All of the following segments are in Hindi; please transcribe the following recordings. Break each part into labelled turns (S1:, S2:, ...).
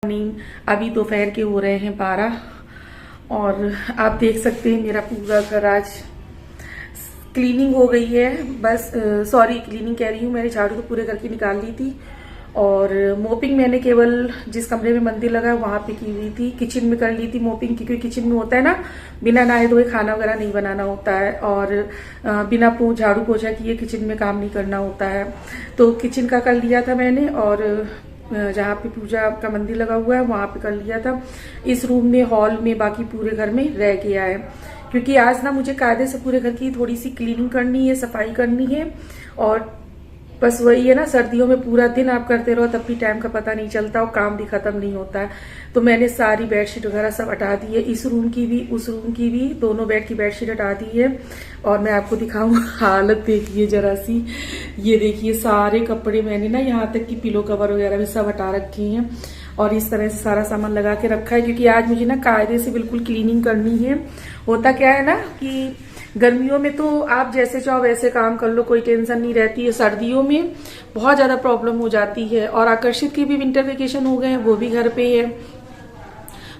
S1: मॉर्निंग। अभी दोपहर के हो रहे हैं 12 और आप देख सकते हैं मेरा पूरा घर आज क्लीनिंग हो गई है। बस सॉरी, क्लीनिंग कह रही हूँ, मैंने झाड़ू तो पूरे घर की निकाल ली थी और मोपिंग मैंने केवल जिस कमरे में मंदिर लगा है वहां पे की हुई थी। किचन में कर ली थी मोपिंग, क्योंकि किचन में होता है ना, बिना नहाए धोए खाना वगैरह नहीं बनाना होता है और बिना झाड़ू पोछा किए किचन में काम नहीं करना होता है। तो किचन का कर लिया था मैंने और जहाँ पे पूजा का मंदिर लगा हुआ है वहां पे कर लिया था। इस रूम में, हॉल में, बाकी पूरे घर में रह गया है, क्योंकि आज ना मुझे कायदे से पूरे घर की थोड़ी सी क्लीनिंग करनी है, सफाई करनी है। और बस वही है ना, सर्दियों में पूरा दिन आप करते रहो तब भी टाइम का पता नहीं चलता और काम भी खत्म नहीं होता है। तो मैंने सारी बेडशीट वगैरह सब हटा दी है, इस रूम की भी उस रूम की भी, दोनों बेड की बेडशीट हटा दी है। और मैं आपको दिखाऊं हालत देखिए जरा सी, ये देखिए सारे कपड़े मैंने ना यहाँ तक कि पिलो कवर वगैरह भी सब हटा रखे हैं और इस तरह से सारा सामान लगा के रखा है, क्योंकि आज मुझे ना कायदे से बिल्कुल क्लीनिंग करनी है। होता क्या है ना कि गर्मियों में तो आप जैसे चाहो वैसे काम कर लो, कोई टेंशन नहीं रहती है। सर्दियों में बहुत ज्यादा प्रॉब्लम हो जाती है। और आकर्षित की भी विंटर वेकेशन हो गए हैं, वो भी घर पे है।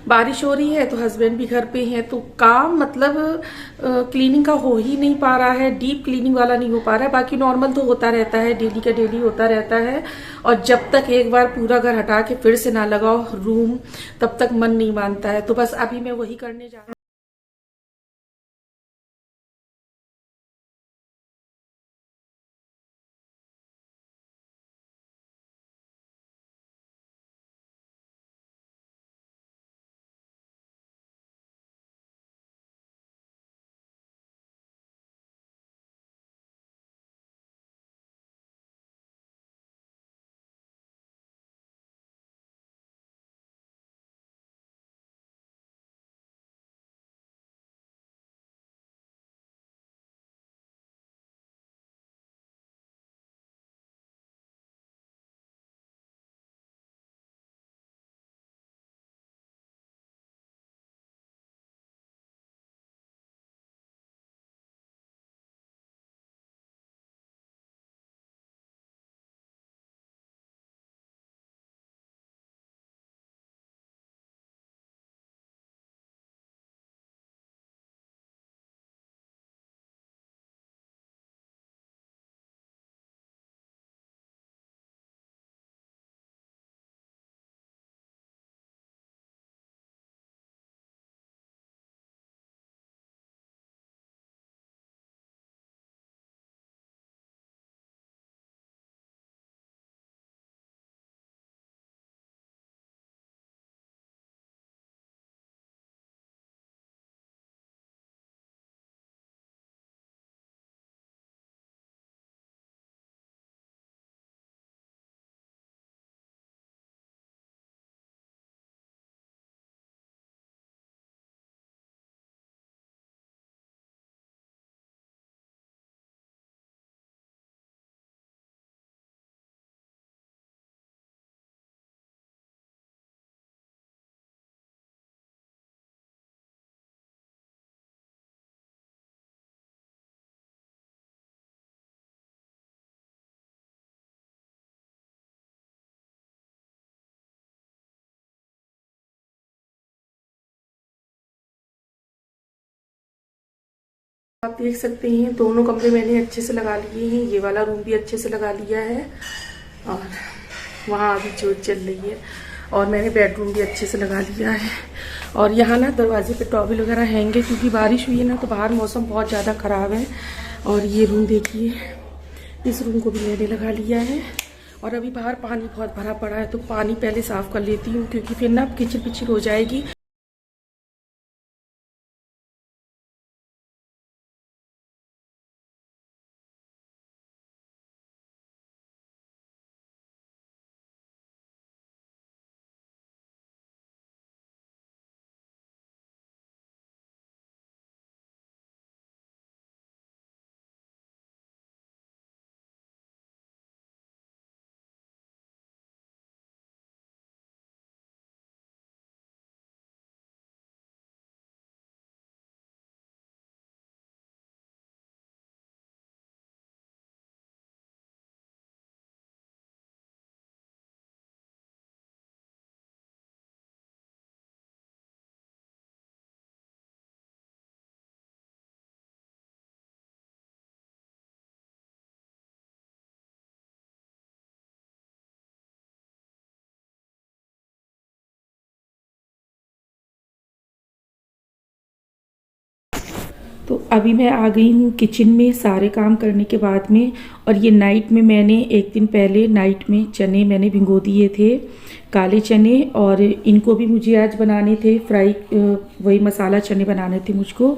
S1: बारिश हो रही है तो हस्बैंड भी घर पे हैं, तो काम मतलब क्लीनिंग का हो ही नहीं पा रहा है। डीप क्लीनिंग वाला नहीं हो पा रहा है, बाकी नॉर्मल तो होता रहता है, डेली का डेली होता रहता है। और जब तक एक बार पूरा घर हटा के फिर से ना लगाओ रूम, तब तक मन नहीं मानता है। तो बस अभी मैं वही करने जा रही हूँ। आप देख सकते हैं दोनों कमरे मैंने अच्छे से लगा लिए हैं, ये वाला रूम भी अच्छे से लगा लिया है और वहाँ अभी जोत चल रही है। और मैंने बेडरूम भी अच्छे से लगा लिया है। और यहाँ ना दरवाजे पे टॉवल वगैरह हैंगे, क्योंकि बारिश हुई है ना तो बाहर मौसम बहुत ज़्यादा ख़राब है। और ये रूम देखिए, इस रूम को भी मैंने लगा लिया है। और अभी बाहर पानी बहुत भरा पड़ा है, तो पानी पहले साफ़ कर लेती हूँ, क्योंकि फिर ना किचिर पिचिर हो जाएगी। तो अभी मैं आ गई हूँ किचन में सारे काम करने के बाद में। और ये नाइट में मैंने एक दिन पहले नाइट में चने मैंने भिगो दिए थे, काले चने, और इनको भी मुझे आज बनाने थे फ्राई, वही मसाला चने बनाने थे मुझको।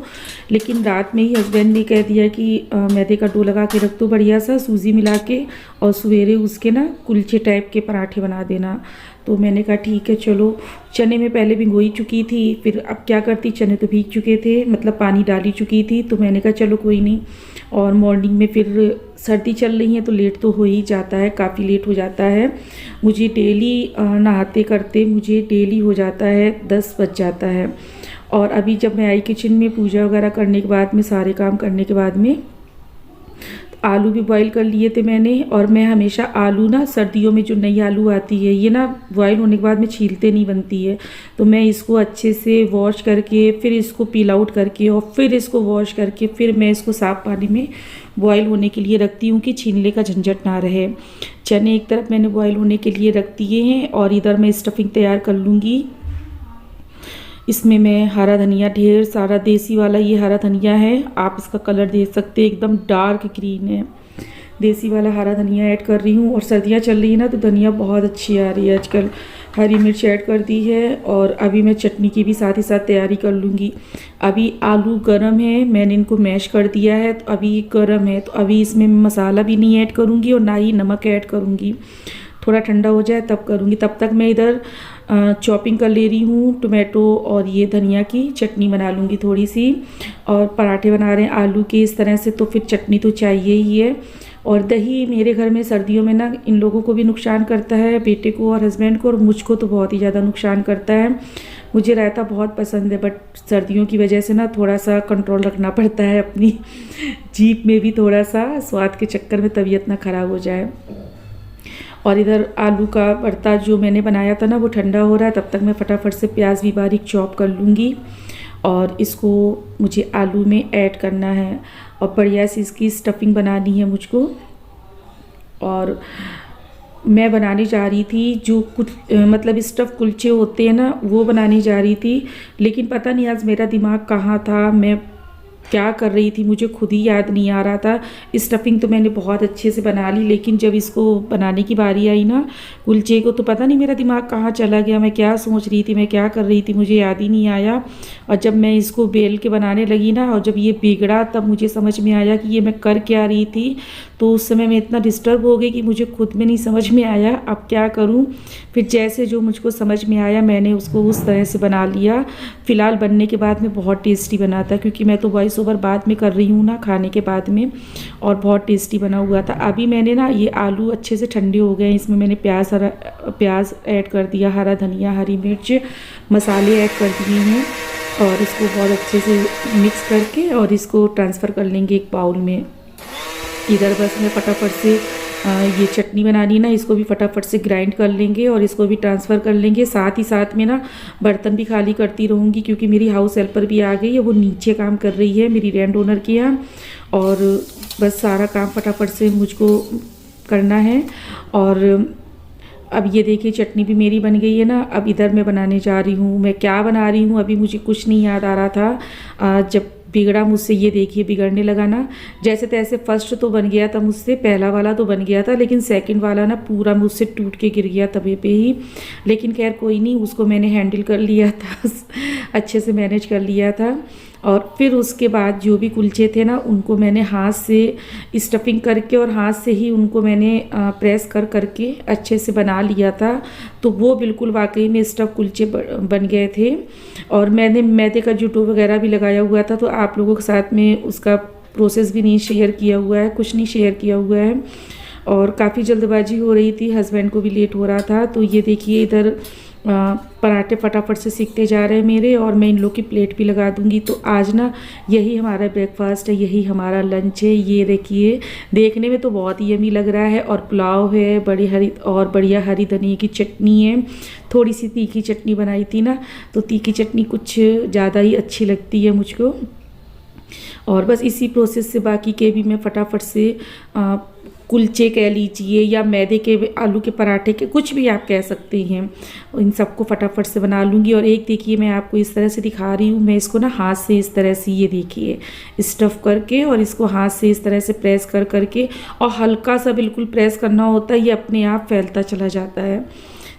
S1: लेकिन रात में ही हस्बैंड ने कह दिया कि मैदे का डो लगा के रख दो बढ़िया सा सूजी मिला के, और सवेरे उसके ना कुलचे टाइप के पराठे बना देना। तो मैंने कहा ठीक है चलो। चने में पहले भिगो ही चुकी थी, फिर अब क्या करती, चने तो भीग चुके थे, मतलब पानी डाल ही चुकी थी। तो मैंने कहा चलो कोई नहीं। और मॉर्निंग में फिर सर्दी चल रही है तो लेट तो हो ही जाता है, काफ़ी लेट हो जाता है मुझे। डेली नहाते करते मुझे डेली हो जाता है 10 बज जाता है। और अभी जब मैं आई किचन में पूजा वगैरह करने के बाद में, सारे काम करने के बाद में, आलू भी बॉईल कर लिए थे मैंने। और मैं हमेशा आलू ना, सर्दियों में जो नई आलू आती है ये ना बॉईल होने के बाद में छीलते नहीं बनती है, तो मैं इसको अच्छे से वॉश करके, फिर इसको पील आउट करके, और फिर इसको वॉश करके, फिर मैं इसको साफ़ पानी में बॉईल होने के लिए रखती हूँ कि छीलने का झंझट ना रहे। चने एक तरफ मैंने बॉईल होने के लिए रख दिए हैं, और इधर मैं स्टफिंग तैयार कर लूँगी। इसमें मैं हरा धनिया, ढेर सारा देसी वाला ये हरा धनिया है, आप इसका कलर देख सकते हैं, एकदम डार्क ग्रीन है। देसी वाला हरा धनिया ऐड कर रही हूँ। और सर्दियाँ चल रही है ना तो धनिया बहुत अच्छी आ रही है आजकल। हरी मिर्च ऐड कर दी है। और अभी मैं चटनी की भी साथ ही साथ तैयारी कर लूँगी। अभी आलू गर्म है, मैंने इनको मैश कर दिया है, तो अभी गर्म है, तो अभी इसमें मसाला भी नहीं ऐड करूँगी और ना ही नमक ऐड करूँगी। थोड़ा ठंडा हो जाए तब करूँगी। तब तक मैं इधर चॉपिंग कर ले रही हूँ टोमेटो और ये धनिया की चटनी बना लूँगी थोड़ी सी। और पराठे बना रहे हैं आलू के इस तरह से, तो फिर चटनी तो चाहिए ही है। और दही मेरे घर में सर्दियों में ना इन लोगों को भी नुकसान करता है, बेटे को और हस्बैंड को, और मुझको तो बहुत ही ज़्यादा नुकसान करता है। मुझे रायता बहुत पसंद है, बट सर्दियों की वजह से ना थोड़ा सा कंट्रोल रखना पड़ता है अपनी जीभ में भी, थोड़ा सा स्वाद के चक्कर में तबीयत ना ख़राब हो जाए। और इधर आलू का भरता जो मैंने बनाया था ना वो ठंडा हो रहा है, तब तक मैं फटाफट से प्याज भी बारीक चॉप कर लूँगी। और इसको मुझे आलू में ऐड करना है और बढ़िया सी इसकी स्टफिंग बनानी है मुझको। और मैं बनाने जा रही थी जो कुछ मतलब स्टफ़ कुलचे होते हैं ना, वो बनाने जा रही थी। लेकिन पता नहीं आज मेरा दिमाग कहाँ था, मैं क्या कर रही थी मुझे खुद ही याद नहीं आ रहा था। स्टफिंग तो मैंने बहुत अच्छे से बना ली, लेकिन जब इसको बनाने की बारी आई ना कुलचे को, तो पता नहीं मेरा दिमाग कहाँ चला गया, मैं क्या सोच रही थी, मैं क्या कर रही थी, मुझे याद ही नहीं आया। और जब मैं इसको बेल के बनाने लगी ना, और जब ये बिगड़ा, तब मुझे समझ में आया कि ये मैं कर क्या रही थी। तो उस समय मैं इतना डिस्टर्ब हो गई कि मुझे खुद में नहीं समझ में आया अब क्या करूं। फिर जैसे जो मुझको समझ में आया मैंने उसको उस तरह से बना लिया। फ़िलहाल बनने के बाद में बहुत टेस्टी बना था, क्योंकि मैं तो वॉइस ओवर बाद में कर रही हूँ ना खाने के बाद में, और बहुत टेस्टी बना हुआ था। अभी मैंने ना ये आलू अच्छे से ठंडे हो गए, इसमें मैंने प्याज ऐड कर दिया, हरा धनिया, हरी मिर्च, मसाले ऐड कर दिए हैं। और इसको बहुत अच्छे से मिक्स करके और इसको ट्रांसफ़र कर लेंगे एक बाउल में। इधर बस मैं फटाफट से ये चटनी बनानी ना, इसको भी फटाफट से ग्राइंड कर लेंगे और इसको भी ट्रांसफ़र कर लेंगे। साथ ही साथ में ना बर्तन भी खाली करती रहूँगी, क्योंकि मेरी हाउस हेल्पर भी आ गई है, वो नीचे काम कर रही है मेरी रेंट ओनर के यहाँ। और बस सारा काम फटाफट से मुझको करना है। और अब ये देखिए चटनी भी मेरी बन गई है ना। अब इधर मैं बनाने जा रही हूँ, मैं क्या बना रही हूँ अभी मुझे कुछ नहीं याद आ रहा था। जब बिगड़ा मुझसे, ये देखिए बिगड़ने लगा ना, जैसे तैसे फर्स्ट तो बन गया था मुझसे, पहला वाला तो बन गया था, लेकिन सेकंड वाला ना पूरा मुझसे टूट के गिर गया तवे पे ही। लेकिन खैर कोई नहीं, उसको मैंने हैंडल कर लिया था अच्छे से मैनेज कर लिया था। और फिर उसके बाद जो भी कुलचे थे ना, उनको मैंने हाथ से स्टफिंग करके और हाथ से ही उनको मैंने प्रेस कर करके अच्छे से बना लिया था। तो वो बिल्कुल वाकई में स्टफ कुलचे बन गए थे। और मैंने मैदे का जो डो वगैरह भी लगाया हुआ था, तो आप लोगों के साथ में उसका प्रोसेस भी नहीं शेयर किया हुआ है, कुछ नहीं शेयर किया हुआ है। और काफ़ी जल्दबाजी हो रही थी, हस्बैंड को भी लेट हो रहा था। तो ये देखिए इधर पराठे फटाफट से सीखते जा रहे हैं मेरे, और मैं इन लोग की प्लेट भी लगा दूंगी। तो आज ना यही हमारा ब्रेकफास्ट है, यही हमारा लंच है। ये देखिए देखने में तो बहुत ही यमी लग रहा है। और पुलाव है, बड़ी हरी और बढ़िया हरी धनिया की चटनी है, थोड़ी सी तीखी चटनी बनाई थी ना, तो तीखी चटनी कुछ ज़्यादा ही अच्छी लगती है मुझको। और बस इसी प्रोसेस से बाकी के भी मैं फटाफट से कुलचे कह लीजिए या मैदे के आलू के पराठे के, कुछ भी आप कह सकते हैं। इन सबको फटाफट से बना लूँगी। और एक देखिए मैं आपको इस तरह से दिखा रही हूँ, मैं इसको ना हाथ से इस तरह से, ये देखिए स्टफ़ करके और इसको हाथ से इस तरह से प्रेस कर करके, और हल्का सा बिल्कुल प्रेस करना होता है, ये अपने आप फैलता चला जाता है।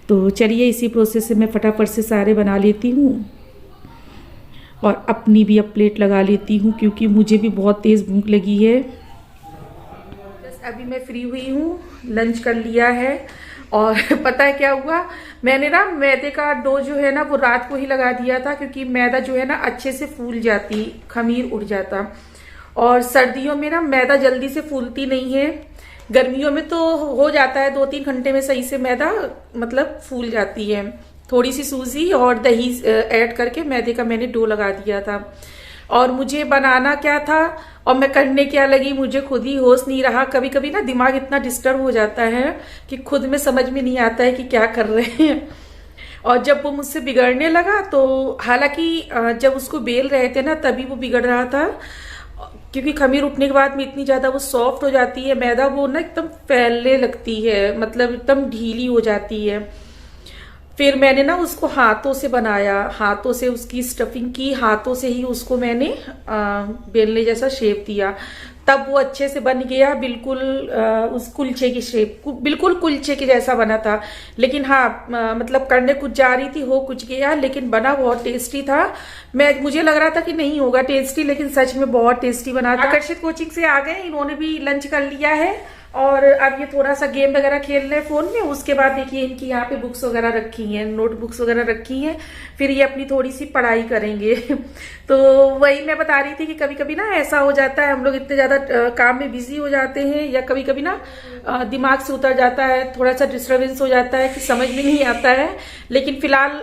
S1: तो चलिए इसी प्रोसेस से मैं फटाफट से सारे बना लेती हूँ और अपनी भी अब प्लेट लगा लेती हूँ, क्योंकि मुझे भी बहुत तेज़ भूख लगी है। अभी मैं फ्री हुई हूँ, लंच कर लिया है। और पता है क्या हुआ, मैंने ना मैदे का डो जो है ना वो रात को ही लगा दिया था, क्योंकि मैदा जो है ना अच्छे से फूल जाती, खमीर उड़ जाता। और सर्दियों में ना मैदा जल्दी से फूलती नहीं है, गर्मियों में तो हो जाता है 2-3 घंटे में सही से मैदा मतलब फूल जाती है। थोड़ी सी सूजी और दही ऐड करके मैदे का मैंने डो लगा दिया था। और मुझे बनाना क्या था और मैं करने क्या लगी, मुझे खुद ही होश नहीं रहा। कभी कभी ना दिमाग इतना डिस्टर्ब हो जाता है कि खुद में समझ में नहीं आता है कि क्या कर रहे हैं। और जब वो मुझसे बिगड़ने लगा तो, हालांकि जब उसको बेल रहे थे ना तभी वो बिगड़ रहा था, क्योंकि खमीर उठने के बाद में इतनी ज्यादा वो सॉफ्ट हो जाती है मैदा, वो ना एकदम फैलने लगती है, मतलब एकदम ढीली हो जाती है। फिर मैंने ना उसको हाथों से बनाया, हाथों से उसकी स्टफिंग की, हाथों से ही उसको मैंने बेलने जैसा शेप दिया, तब वो अच्छे से बन गया। बिल्कुल उस कुलचे की शेप, बिल्कुल कुलचे के जैसा बना था। लेकिन हाँ मतलब करने कुछ जा रही थी, हो कुछ गया, लेकिन बना बहुत टेस्टी था। मुझे लग रहा था कि नहीं होगा टेस्टी, लेकिन सच में बहुत टेस्टी बना था। आकर्षित कोचिंग से आ गए, इन्होंने भी लंच कर लिया है और अब ये थोड़ा सा गेम वगैरह खेल रहे हैं फोन में। उसके बाद देखिए इनकी यहाँ पे बुक्स वगैरह रखी हैं, नोटबुक्स वगैरह रखी हैं, फिर ये अपनी थोड़ी सी पढ़ाई करेंगे। तो वही मैं बता रही थी कि कभी कभी ना ऐसा हो जाता है, हम लोग इतने ज्यादा काम में बिजी हो जाते हैं, या कभी कभी ना दिमाग से उतर जाता है, थोड़ा सा डिस्टर्बेंस हो जाता है कि समझ में नहीं आता है। लेकिन फिलहाल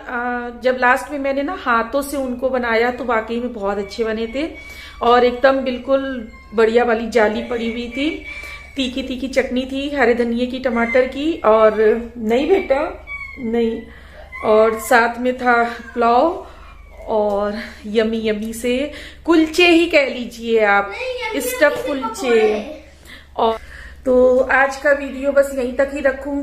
S1: जब लास्ट में मैंने ना हाथों से उनको बनाया तो वाकई में बहुत अच्छे बने थे, और एकदम बिल्कुल बढ़िया वाली जाली पड़ी हुई थी। तीखी तीखी चटनी थी, हरे धनिये की, टमाटर की, और नहीं बेटा नहीं, और साथ में था पुलाव और यमी यमी से कुलचे ही कह लीजिए आप, स्टफ कुलचे। और तो आज का वीडियो बस यहीं तक ही रखूंगी।